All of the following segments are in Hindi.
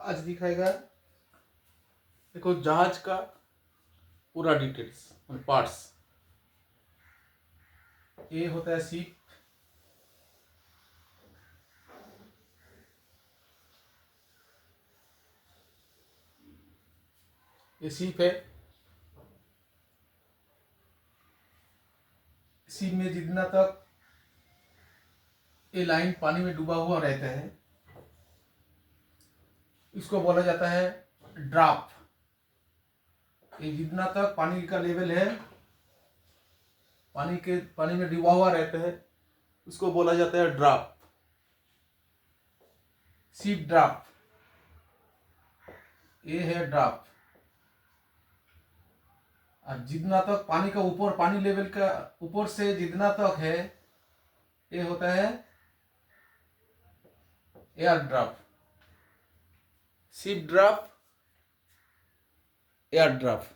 आज दिखाएगा। देखो जहाज का पूरा डिटेल्स पार्ट्स। ये होता है सीप, ये सीप है। सीप में जितना तक ये लाइन पानी में डूबा हुआ रहता है इसको बोला जाता है ड्राफ्ट। ये जितना तक पानी का लेवल है, पानी में डूबा हुआ रहता है, उसको बोला जाता है ड्राफ्ट, सीप ड्राफ्ट। ये है ड्राफ्ट। और जितना तक पानी का ऊपर, पानी लेवल का ऊपर से जितना तक है, ये होता है एयर ड्राफ्ट, सीप ड्राफ्ट, एयर ड्राफ्ट।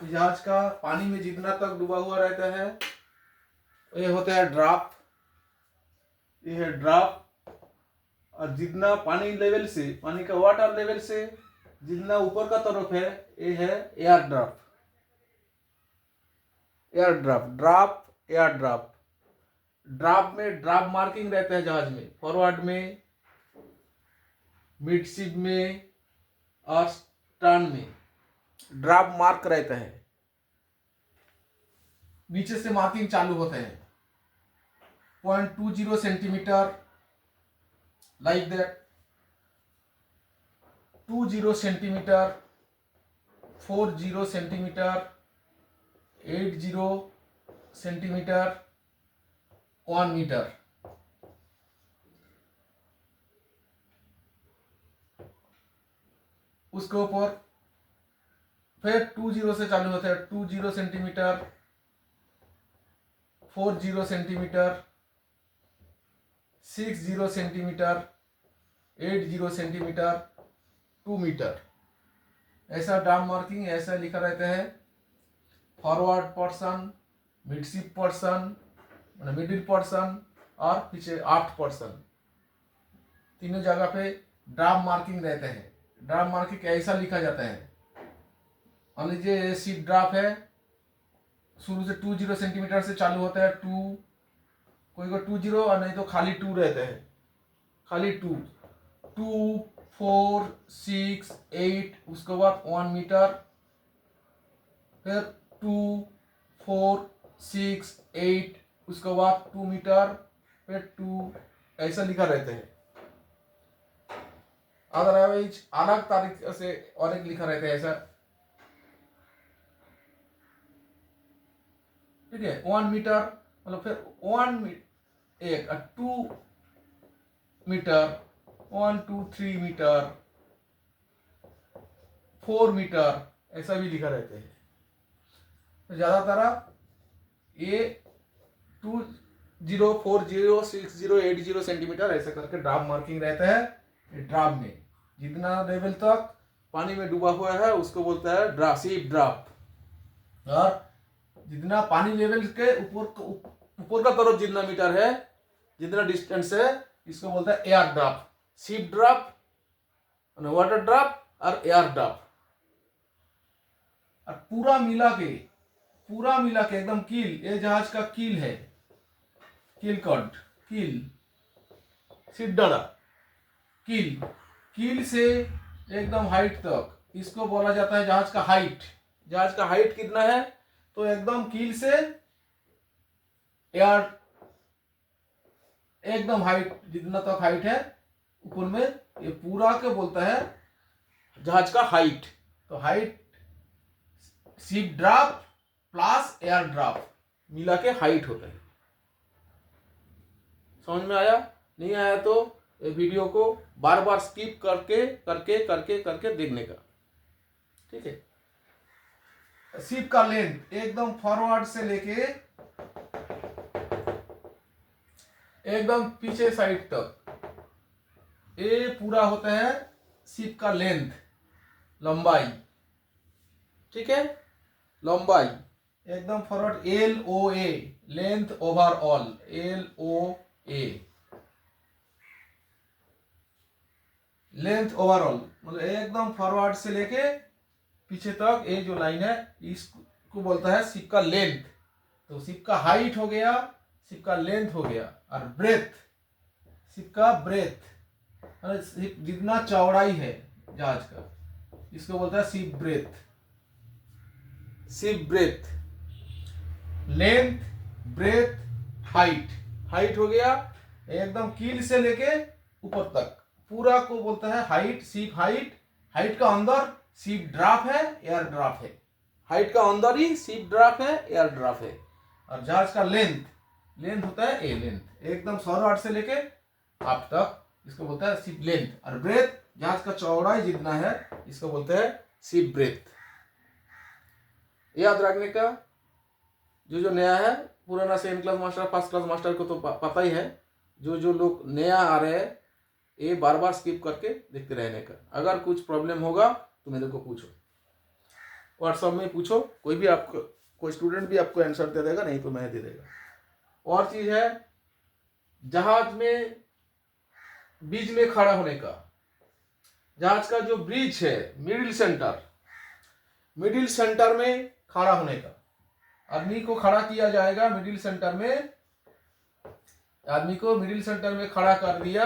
जहाज का पानी में जितना तक डूबा हुआ रहता है ये होता है ड्राफ्ट, ये है ड्राफ्ट। और जितना पानी लेवल से, पानी का वाटर लेवल से जितना ऊपर का तरफ है, ये है air draft. Air draft, draft, air draft. Draft में ड्राफ्ट मार्किंग रहता है जहाज में, फॉरवर्ड में, मिडशिप में और स्टर्न में ड्राफ्ट मार्क रहता है। नीचे से मार्किंग चालू होता है 0.20 centimetre, like that, 20 centimetre, 40 centimetre, 80 centimetre, 1 metre. उसके ऊपर फिर 20 से चालू होता है 20 centimetre, 40 centimetre, 60 centimetre, 80 centimetre, 2 metre. ऐसा ड्राम मार्किंग ऐसा लिखा रहता है। Forward portion, midship portion, middle portion और पीछे 8%, तीनों जगह पे ड्राम मार्किंग रहते हैं। ड्राम मार्किंग ऐसा लिखा जाता है। मान लीजिए सीप ड्राफ्ट है, शुरू से 20 सेंटीमीटर से चालू होता है, 2, कोई को 20 और नहीं तो खाली 2 रहते हैं, खाली 2, 2, 4, 6, 8, उसके बाद 1 मीटर, फिर 2, 4, 6, 8, उसके बाद 2 मीटर, फिर 2, ऐसा लिखा रहता है। अदरवाइज अलग तरीके से और एक लिखा रहता है ऐसा, ठीक है। 1 मीटर मतलब फिर 2 मीटर, 1, 2, 3 मीटर, 4 मीटर, ऐसा भी लिखा रहता है। तो ज्यादातर ये 20, 40, 60, 80 सेंटीमीटर ऐसा करके ड्राफ्ट मार्किंग रहता है। ड्राफ्ट में जितना लेवल तक पानी में डूबा हुआ है उसको बोलता है ड्राफ्ट, सीप ड्राफ्ट। और जितना पानी लेवल के ऊपर का तरफ जितना मीटर है, जितना डिस्टेंस है, इसको बोलता है एयर ड्राफ्ट, सीप ड्राफ्ट, वाटर ड्राफ्ट और एयर ड्राफ्ट। और पूरा मिला के एकदम कील, ये जहाज का कील है, कील कट, कील, सिड्डा, कील, कील से एकदम हाइट तक, इसको बोला जाता है जहाज का हाइट। जहाज का हाइट कितना है, तो एकदम कील से एयर, एकदम हाइट जितना तक हाइट है ऊपर में, ये पूरा के बोलता है जहाज का हाइट। तो हाइट सीप ड्राफ्ट प्लस एयर ड्राफ्ट मिला के हाइट होता है। समझ में आया? नहीं आया तो ये वीडियो को बार बार स्किप करके करके करके करके देखने का, ठीक है। सीप का लेंथ एकदम फॉरवर्ड से लेके एकदम पीछे साइड तक, ये पूरा होता है सीप का लेंथ, लंबाई, ठीक है। लंबाई एकदम forward, LOA, length overall, LOA। Length overall, मतलब एकदम फॉरवर्ड से लेके पीछे तक ये जो लाइन है इसको बोलता है शिप का लेंथ। तो शिप का हाइट हो गया, शिप का लेंथ हो गया, और ब्रेथ, शिप का ब्रेथ, शिप जितना चौड़ाई है जहाज का, इसको बोलता है ship breadth. Ship breadth, length, breadth, height. Height हो गया एकदम कील से लेके ऊपर तक पूरा को बोलता है हाइट, शिप हाइट। हाइट का अंदर शिप ड्राफ्ट है, एयर ड्राफ्ट है। हाइट का अंदर ही शिप ड्राफ्ट है, एयर ड्राफ्ट है। और जहाज का लेंथ, लेंथ होता है ए लेंथ, एकदम फॉरवर्ड से लेके आप तक, इसको बोलता है शिप लेंथ। और ब्रेथ, जहाज का चौड़ाई जितना है, इसको बोलते हैं शिप ब्रेथ। याद रखने का, जो नया है, पुराना second class master, first class master को तो पता ही है। जो लोग नया आ रहे हैं, ये बार बार स्किप करके देखते रहने का। अगर कुछ प्रॉब्लम होगा तो मेरे को पूछो, व्हाट्सएप में पूछो, कोई भी आपको, कोई स्टूडेंट भी आपको आंसर दे देगा, नहीं तो मैं दे देगा। और चीज है, जहाज में बीच में खड़ा होने का, जहाज का जो ब्रिज है, मिडिल सेंटर, मिडिल सेंटर में खड़ा होने का। आदमी को खड़ा किया जाएगा मिडिल सेंटर में, आदमी को मिडिल सेंटर में खड़ा कर दिया।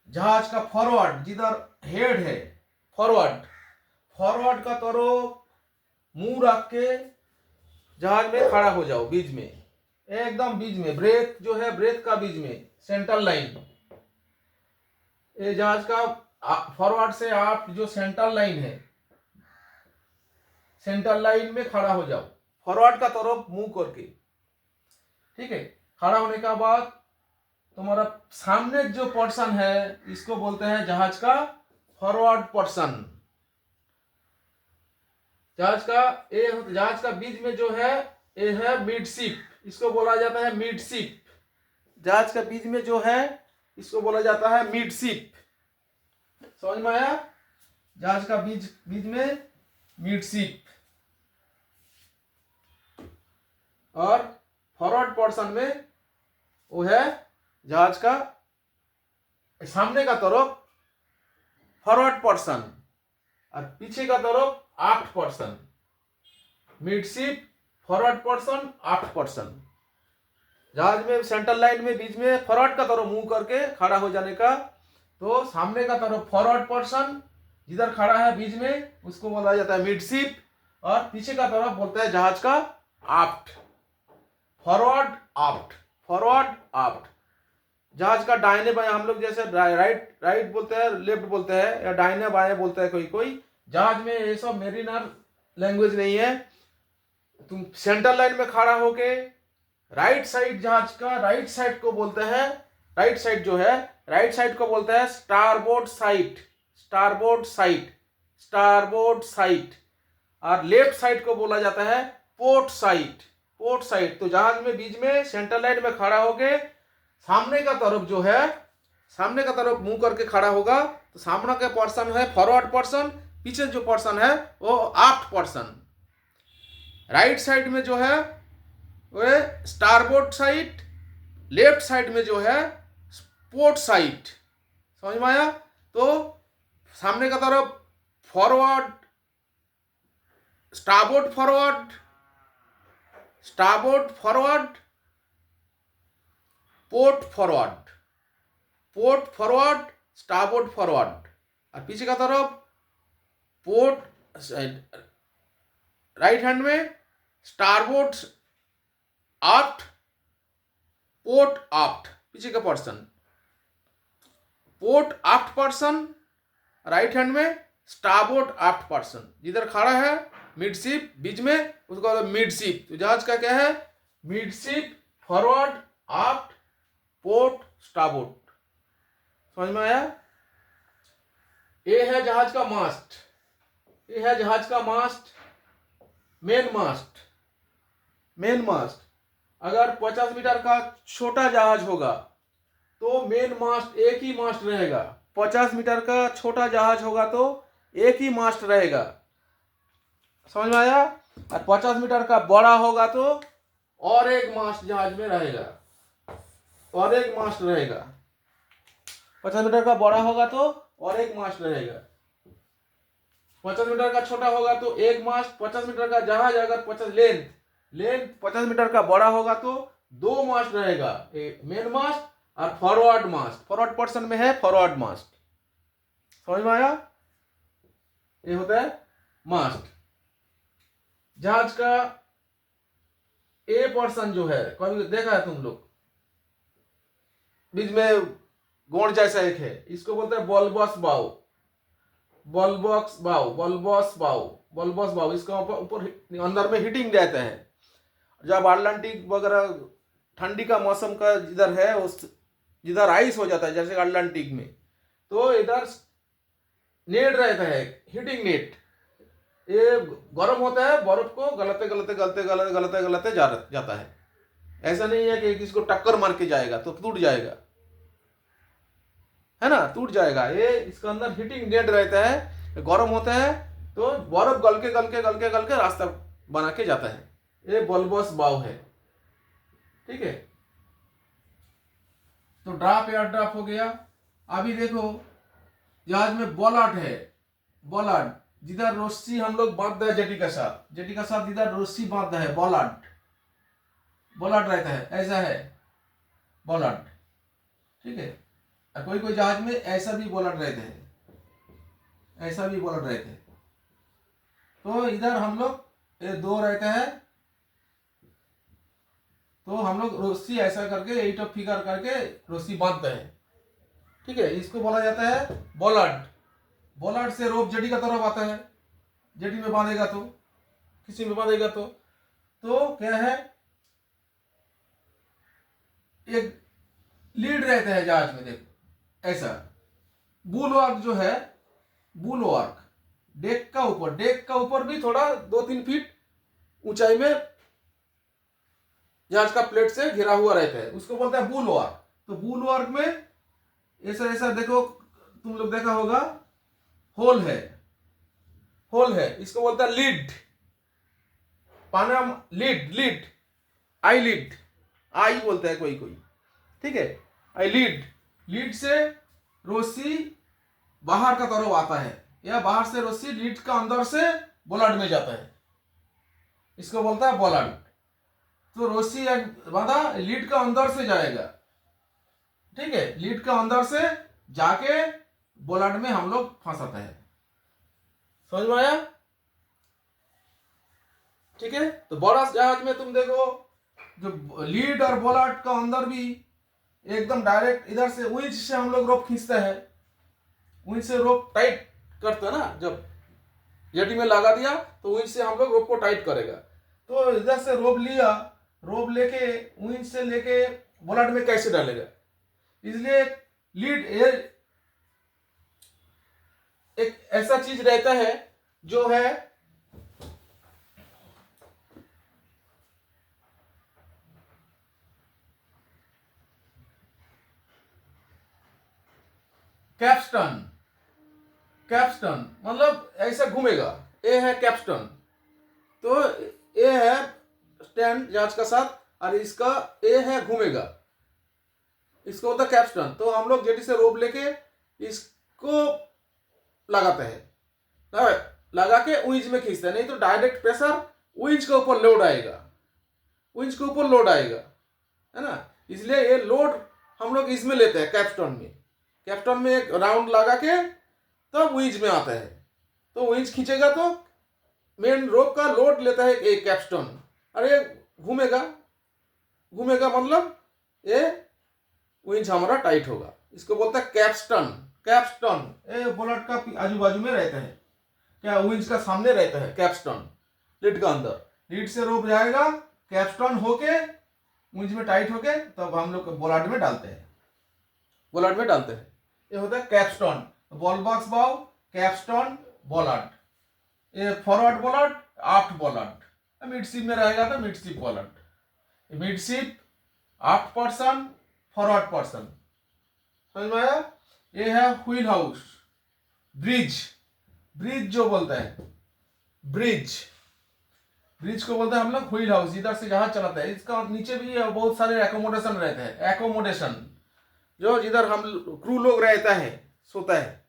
जहाज का फॉरवर्ड, जिधर हेड है, फॉरवर्ड, फॉरवर्ड का तरफ मुंह रख के जहाज में खड़ा हो जाओ, बीच में, एकदम बीच में, ब्रेथ जो है, ब्रेथ का बीच में, सेंटर लाइन। ये जहाज का फॉरवर्ड से आप जो सेंटर लाइन है, सेंटर लाइन में खड़ा हो जाओ, फॉरवर्ड का तरफ मुंह करके। ठीक है, खड़ा होने का बाद तुम्हारा सामने जो पोर्शन है, इसको बोलते हैं जहाज का फॉरवर्ड पोर्शन। जहाज का बीच में जो है, ये है मिडशिप, इसको बोला जाता है मिडशिप। जहाज का बीच में जो है, इसको बोला जाता है मिडशिप। समझ में आया? जहाज का बीच में मिडशिप, और फॉरवर्ड पोर्शन में वो है जहाज का सामने का तरफ फॉरवर्ड पोर्शन, और पीछे का तरफ aft portion. Midship, forward portion, aft portion. जहाज में सेंटर लाइन में बीच में फॉरवर्ड का तरफ मुंह करके खड़ा हो जाने का, तो सामने का तरफ फॉरवर्ड पोर्शन जिधर खड़ा है बीच में, उसको बोला जाता है मिडशिप, और पीछे का तरफ बोलता है जहाज का आफ्ट। Forward आफ्ट, forward आफ्ट। जहाज का दाहिने बाएं, हम लोग जैसे राइट बोलते हैं, लेफ्ट बोलते हैं, या दाहिने बाएं बोलते हैं कोई। जहाज में ये सब मेरीनर लैंग्वेज नहीं है। तुम सेंटर लाइन में खड़ा होके राइट साइड, जहाज का राइट साइड को बोलते हैं, राइट साइड जो है, राइट साइड को बोलते हैं starboard side, starboard side, starboard side. और लेफ्ट साइड को बोला जाता है पोर्ट साइड, पोर्ट साइड। तो जहाज में बीच में सेंटर लाइन में खड़ा होके सामने का तरफ जो है, सामने का तरफ मुंह करके खड़ा होगा, तो सामने का पोर्शन है फॉरवर्ड पोर्शन, पीछे जो पोर्शन है वो आफ्ट पोर्शन। राइट साइड में जो है वो स्टारबोर्ड साइड, लेफ्ट साइड में जो है पोर्ट साइड। समझ में आया? तो सामने का तरफ forward, starboard forward, starboard forward, port forward, port forward, starboard forward. और पीछे का तरफ पोर्ट, राइट हैंड में स्टारबोर्ड आफ्ट, पोर्ट आफ्ट, पीछे का portion, port aft portion, right hand में स्टारबोर्ड आफ्ट पोर्शन। जिधर खड़ा है मिडशिप बीच में, उसको मिडशिप। तो जहाज का क्या है? Midship, forward, आफ्ट, port, starboard. समझ में आया? ये है जहाज का मास्ट, ये है जहाज का मास्ट, मेन मास्ट, मेन मास्ट। अगर 50 मीटर का छोटा जहाज होगा तो मेन मास्ट एक ही मास्ट रहेगा। 50 मीटर का छोटा जहाज होगा तो एक ही मास्ट रहेगा। समझ में आया? और 50 मीटर का बड़ा होगा तो और एक मास्ट जहाज में रहेगा, और एक मास्ट रहेगा। 50 मीटर का बड़ा होगा तो और एक मास्ट रहेगा, 50 मीटर का छोटा होगा तो एक मास्ट, 50 मीटर का जहाज अगर 50 लेंथ 50 मीटर का बड़ा होगा तो दो मास्ट रहेगा, एक मेन मास्ट और फॉरवर्ड मास्ट, फॉरवर्ड पोर्शन में है फॉरवर्ड मास्ट। समझ में आया? ये होता है मास्ट। जहाज का ए पोर्शन जो है, कभी देखा है तुम लोग, बीच में गोंड जैसा एक है, इसको बोलते हैं बल्बस बाउ, बल्बस बाउ, बल्बस बाउ, बल्बस बाउ। इसका ऊपर अंदर में हीटिंग रहता है। जब अटलांटिक वगैरह ठंडी का मौसम का जिधर है, उस जिधर आइस हो जाता है जैसे अटलांटिक में, तो इधर नेट रहता है, हीटिंग नेट। ये गर्म होता है, बर्फ को गलते गलते गलते गलते गलते गलते जाता है। ऐसा नहीं है कि किसको टक्कर मार के जाएगा तो टूट जाएगा, है ना, टूट जाएगा। ये इसके अंदर हीटिंग नेट रहता है, गर्म होता है तो बर्फ गल के गल के गल के गल के रास्ता बना के जाता है। ये बल्बस बाव है, ठीक है। तो ड्राप एयर ड्राप हो गया। अभी देखो जहाज में बॉलार्ड है, बॉलार्ड जिधर रस्सी हम लोग बांधते हैं जेटी का साथ, जेटी का साथ जिधर रस्सी बांधता है बॉलार्ड, बॉलार्ड रहता है, ऐसा है बॉलार्ड, ठीक है। और कोई कोई जहाज में ऐसा भी बॉलार्ड रहते हैं, ऐसा भी बॉलार्ड रहते हैं। तो इधर हम लोग ये दो रहते हैं, तो हम लोग रस्सी ऐसा करके 8 फिगर करके रस्सी बांधते हैं, ठीक है। इसको बोला जाता है बॉलार्ड। बॉलार्ड से रोप जेटी का तरफ आता है, जेटी में बांधेगा तो, किसी में बांधेगा तो क्या है, एक लीड रहता है जहाज में, देखो ऐसा। बुलवार्क जो है, बुलवार्क डेक का ऊपर भी थोड़ा 2-3 फीट ऊंचाई में जहाज का प्लेट से घिरा हुआ रहता है, उसको बोलते हैं बुलवार्क। तो बुलवार्क में ऐसा ऐसा देखो, तुम लोग देखा होगा, होल है, होल है, इसको बोलता है लीड, पानाम lead, lead eye lead, eye बोलता है कोई कोई, ठीक है। आई लीड, लीड से रस्सी बाहर का तरफ आता है, या बाहर से रस्सी लीड का अंदर से बॉलार्ड में जाता है, इसको बोलता है बॉलार्ड। तो रस्सी बांधा लीड का अंदर से जाएगा, ठीक है, लीड का अंदर से जाके बॉलार्ड में हम लोग फंसाते हैं। समझ में आया? ठीक है। तो बड़ा जहाज में तुम देखो, जो लीड और बॉलार्ड का अंदर भी एकदम डायरेक्ट इधर से विंच से हम लोग रोप खींचते हैं, विंच से रोप टाइट करते हैं ना, जब जेटी में लगा दिया तो विंच से हम लोग रोप को टाइट करेगा। तो इधर से रोप लिया, रोप लेके विंच से लेके बॉलार्ड में कैसे डालेगा, इसलिए लीड एक ऐसा चीज रहता है जो है कैप्स्टन। कैप्स्टन मतलब ऐसा घूमेगा, ये है कैप्स्टन। तो ये है स्टैंड जहाज का साथ, और इसका ये है घूमेगा, इसको होता है कैप्स्टन। तो हम लोग जेटी से रोप लेके इसको लगाते हैं, लगा के विंच में खींचते हैं, नहीं तो डायरेक्ट प्रेशर विंच के ऊपर लोड आएगा, विंच के ऊपर लोड आएगा, है ना। इसलिए ये लोड हम लोग इसमें लेते हैं कैप्स्टन में। कैप्स्टन में एक राउंड लगा के तब विंच में आता है, तो विंच खींचेगा तो मेन रोप का लोड लेता है एक कैप्स्टन, और ये घूमेगा, घूमेगा मतलब ये विंच हमारा टाइट होगा, इसको बोलते हैं कैप्स्टन। कैप्स्टन ये बॉलार्ड का आजू बाजू में रहता है, क्या विंच का सामने रहता है कैप्स्टन, लीड का अंदर, लीड से रोप जाएगा, कैप्स्टन होके विंच में टाइट होके तब हम लोग बॉलार्ड में डालते हैं, बॉलार्ड में डालते हैं। ये होता है कैप्स्टन, बॉल बॉक्स बाव, कैप्स्टन, बॉलार्ड। ये फॉरवर्ड बॉलार्ड, आफ्ट बॉलार्ड। मिडशिप में रहेगा तो midship bollard, midship, आफ्ट person, forward person. समझ में आया? ये है व्हील हाउस, ब्रिज, ब्रिज जो बोलते हैं, ब्रिज, ब्रिज को बोलते हैं हम लोग व्हील हाउस, इधर से जहाज चलाते हैं। इसका नीचे भी बहुत सारे एकोमोडेशन रहते हैं, एकोमोडेशन जो जिधर हम क्रू लोग रहता है, सोता है,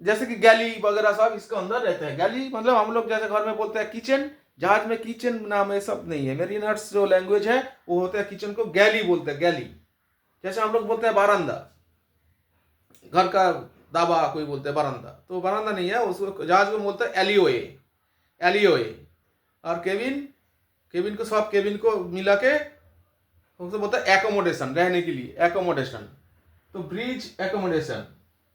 जैसे कि गैली वगैरह सब इसके अंदर रहते हैं। गैली मतलब हम लोग जैसे घर में बोलते हैं किचन, जहाज में किचन नाम है सब नहीं है। मेरीनर्स जो लैंग्वेज है वो होता है किचन को गैली बोलते हैं, गैली। जैसे हम लोग बोलते हैं बारांदा, घर का दाबा कोई बोलते हैं बारांदा, तो बारांदा नहीं है, उसको जहाज को बोलते हैं एलियोए, एलियोए। और केबिन, केबिन को सब केबिन को मिला के उसको बोलते हैं एकोमोडेशन, रहने के लिए एकोमोडेशन। तो ब्रिज एकोमोडेशन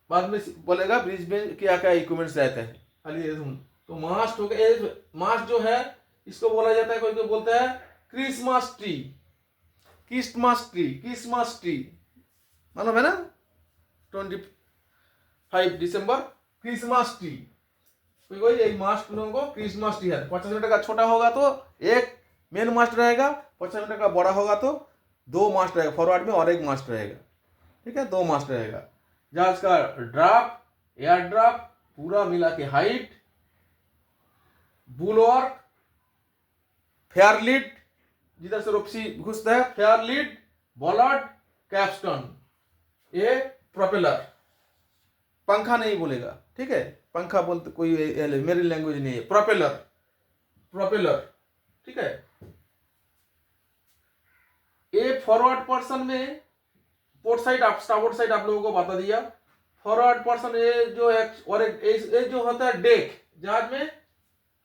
बाद में बोलेगा ब्रिज में क्या क्या इक्विपमेंट्स रहते हैं खाली ये सुन। तो मास्ट हो गया, मास्ट जो है इसको बोला जाता है, कोई कोई बोलता है Christmas tree, Christmas tree, Christmas tree मालूम है ना, 25 दिसंबर क्रिसमस ट्री। कोई कोई यही मास्ट लोगों को क्रिसमस ट्री है। 50 मीटर का छोटा होगा तो एक मेन मास्ट रहेगा, 50 मीटर का बड़ा होगा तो 2 मास्ट रहेगा फॉरवर्ड में और 1 मास्ट रहेगा, ठीक है, 2 मास्ट रहेगा। जहाज का ड्राफ्ट, एयर ड्राफ्ट पूरा मिला के हाइट, बुलवर्क, फेयरलिट जिधर से रोपसी घुसता है, फेयरलिट, बॉलर्ड, कैप्स्टन, ये प्रोपेलर। पंखा नहीं बोलेगा, ठीक है, पंखा बोलते कोई मेरी लैंग्वेज नहीं है, प्रोपेलर, प्रोपेलर, ठीक है। ये फॉरवर्ड पर्सन में पोर्ट साइड, स्टारबोर्ड साइड आप लोगों को बता दिया। फॉरवर्ड पर्सन ये जो है, और ये जो होता है डेक, जहाज में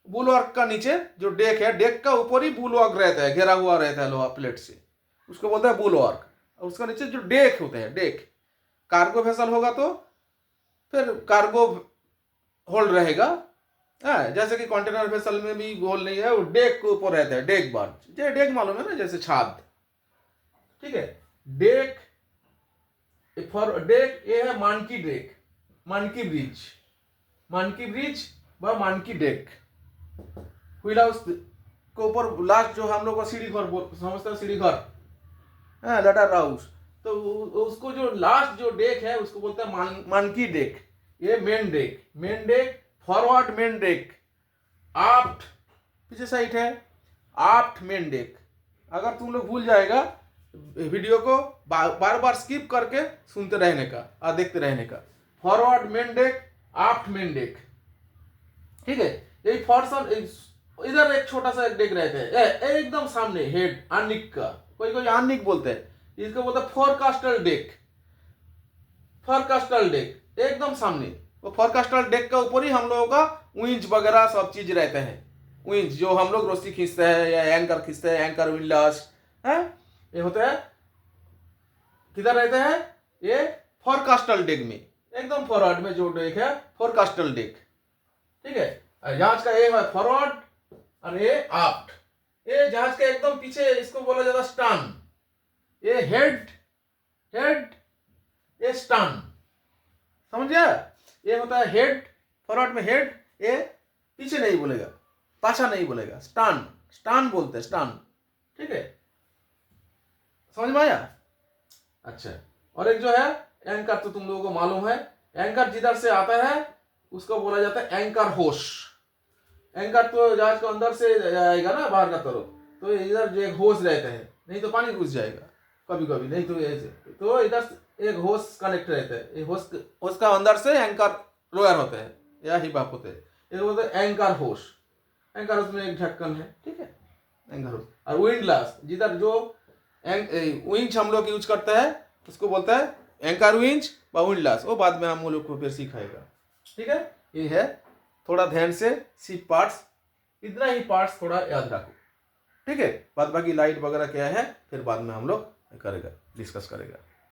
बुलवर्क का नीचे जो डेक है, डेक का ऊपर ही बुलवर्क रहता है, घेरा हुआ रहता है लोहा प्लेट से, उसको बोलते हैं बुलवर्क। और उसका नीचे जो डेक होते हैं, डेक। कार्गो वेसल होगा तो फिर कार्गो होल्ड रहेगा, जैसे कि कंटेनर वेसल में भी होल्ड नहीं है, वो डेक के ऊपर रहता है, डेक बार्ज, ये डेक मालूम है ना, जैसे छाद, ठीक है। डेक फॉर डेक ये है मानकी डेक, मानकी ब्रिज, मानकी ब्रिज व मानकी डेक। व्हील हाउस के ऊपर लास्ट जो हम लोग को सीढ़ी घर समझते हैं, सीढ़ी घर, लेटर हाउस, तो उसको जो लास्ट जो डेक है उसको बोलते हैं मानकी डेक। ये main deck, main deck, forward main deck, aft पीछे साइड है, आफ्ट मेन डेक। अगर तुम लोग भूल जाएगा वीडियो को बार बार स्किप करके सुनते रहने का और देखते रहने का। Forward main deck, aft main deck, ठीक है। यही फॉर्सन, इधर एक छोटा सा डेक रहता है एकदम सामने, हेड आर्निक का, कोई कोई आर्निक बोलते हैं, इसको बोलते हैं फोरकास्टल डेक, फोरकास्टल डेक एकदम सामने। वो फोरकास्टल डेक का ऊपर ही हम लोगों का विंच वगैरह सब चीज रहते हैं। विंच जो हम लोग रस्सी खींचते हैं या एंकर खींचते हैं, एंकर विंडलास है, ये होता है किधर रहते हैं, ये फोरकास्टल डेक में, एकदम फॉरवर्ड में जो डेक है फोरकास्टल डेक, ठीक है। जहाज का ये है फॉरवर्ड और ये आफ्ट। ये जहाज के एकदम पीछे इसको बोला जाता है स्टर्न। ये हेड, हेड, ये स्टर्न, समझ गया। ये होता है हेड, फॉरवर्ड में हेड, ये पीछे नहीं बोलेगा, पाछा नहीं बोलेगा, स्टर्न, स्टर्न बोलते हैं, स्टर्न, ठीक है, समझ में आया। अच्छा, और एक जो है एंकर, तो तुम लोगों को मालूम है, एंकर जिधर से आता है उसको बोला जाता है एंकर होश। एंकर तो जहाज को अंदर से आएगा ना, बाहर का तरफ, तो इधर जो एक होश रहता है, नहीं तो पानी घुस जाएगा कभी कभी, नहीं तो ऐसे, तो इधर एक होश कनेक्ट रहता है, होश का अंदर से एंकर लोअर होता है या हिप अप होते हैं, ये बोलते हैं एंकर होश। एंकर होश में एक ढक्कन है, ठीक है, एंकर होश। और विंडलास, जिधर जो विंच हम लोग यूज करते हैं उसको बोलता है एंकर विंच व विंडलास, वो बाद में हम लोग को फिर सिखाएगा, ठीक है। ये है, थोड़ा ध्यान से शिप पार्ट्स, इतना ही पार्ट्स थोड़ा याद रखो, ठीक है। बाद बाकी लाइट वगैरह क्या है फिर बाद में हम लोग करेगा, डिस्कस करेगा।